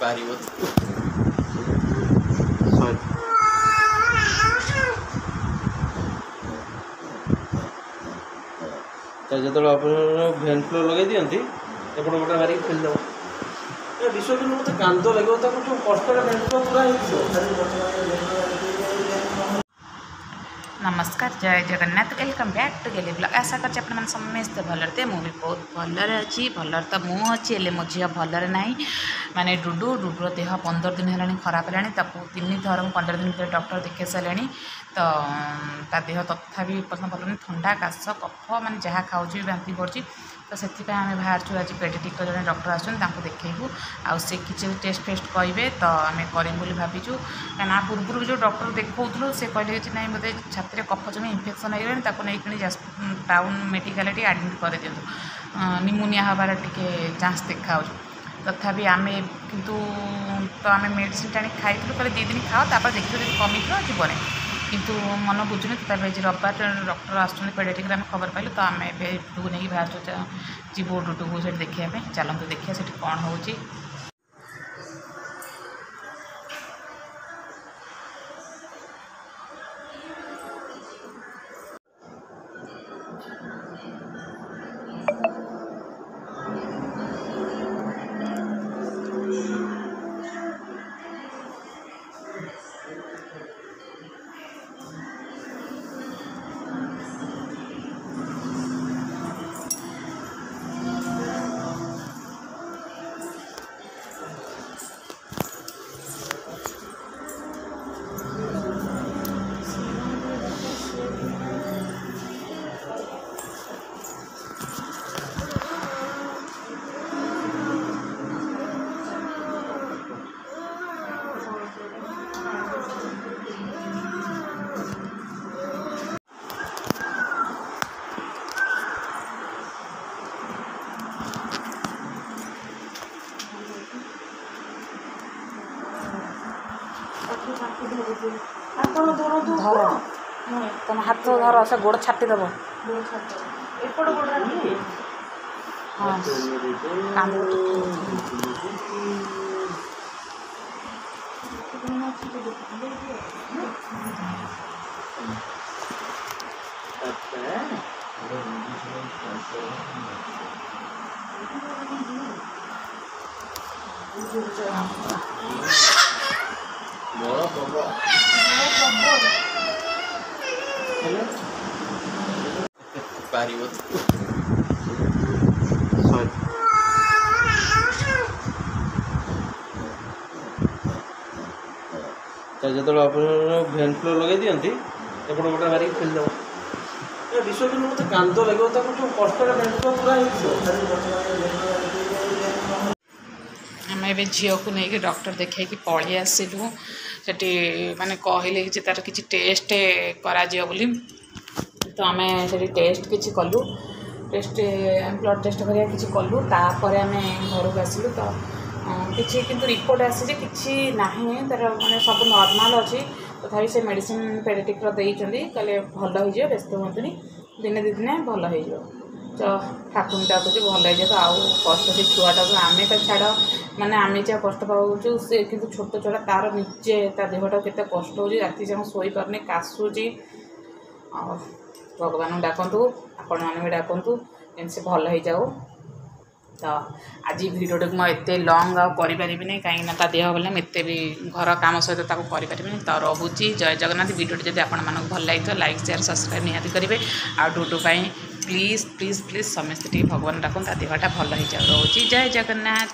पारिबो जो आप भेन फ्लो लगे दिखती एपट गोटे मारिक खोलीदेव विश्व मत कांद लगे जो कष्ट भेन फ्लो पूरा नमस्कार जय जगन्नाथ वेलकम बैक टू गेली ब्लॉग आशा कर समस्ते भलर थे मुझे बहुत भलर अच्छी भलर तो मुँह अच्छी मो झी भलर ना माने डुडू डुडूर देह 15 दिन है खराब है 3 थर 15 दिन भर डॉक्टर देखे सारे तो ता देह तथापि भल नहीं ठंडा काश कफ माने जहाँ खाऊँ बांति पड़ी तो से आम बाहर आज पेडियाट्रिक जड़े डॉक्टर आसू देखू आ किसी टेस्ट फेस्ट कहे तो आम करें बोली भावीचु क्या पूर्व जो डॉक्टर देखा से कहले कि ना मतलब छाती में कफ जमी इन्फेक्शन हो नहीं टाउन मेडिकल आडमिट कर दिखाँ निमोनिया हबार टे चान्स देखा तथापि आम किंतु तो आम मेडिसिन टाणी खाई कहले 2 दिन खाओ तापर देखिए कमी तो जीवन किंतु मन बुझुनी तथापि आज रविवार डॉक्टर आसुँच पेडियाट्रिक आम खबर पाइलु तो आम डुडू नहीं बाहर जीवो डुडू को देखा चलते देखिए से कौन हो धर तुम हाथ धर से गोड़ छाटिदेव हाँ पारिबो जो आप भेन फ्लो लगे दिखती एपट गोटे मारिक खोलीदेव विश्व मत कांद लगे जो कष्ट भेन फ्लो पूरा आम ए झी को लेकिन डॉक्टर देखे पलि आसलु से माने कहले कि तार किसी टेस्ट करा बोली तो आम से टेस्ट किसी कलु टेस्ट ब्लड टेस्ट करिया किसी कलु तापर आम घर को आसलु तो किसी किंतु रिपोर्ट आसी किसी ना तार माने सब नॉर्मल अच्छी तथापि से मेडिसिन पेडियाट्रिक देइछंदी कहले भल हो व्यस्त हूँ दिने 2 दिन भल हो तो ठाकुर डाकुचे भल हो तो आउ कष्ट से छुआटा को आम तो छाड़ माने आम जहाँ कष्ट पाऊँ से कि छोट छुआ तार निजे ता देहटा केते कष्ट हो राति जहाँ शोई पारनी काशुची भगवान डाकतु आपण मैंने भी डाकतु से भल हो जाऊ तो आज भिडियो को मुझे लंग आरी कहीं देह भले मुझे भी घर काम सहित करें तो रोची जय जगन्नाथ भिडियो जब आपको भल लगी तो लाइक शेयर सब्सक्राइब निहाती करेंगे आ डुडू प्लीज प्लीज प्लीज समस्ते भगवान डाकता देहटा भल हो जाऊ रोची जय जगन्नाथ।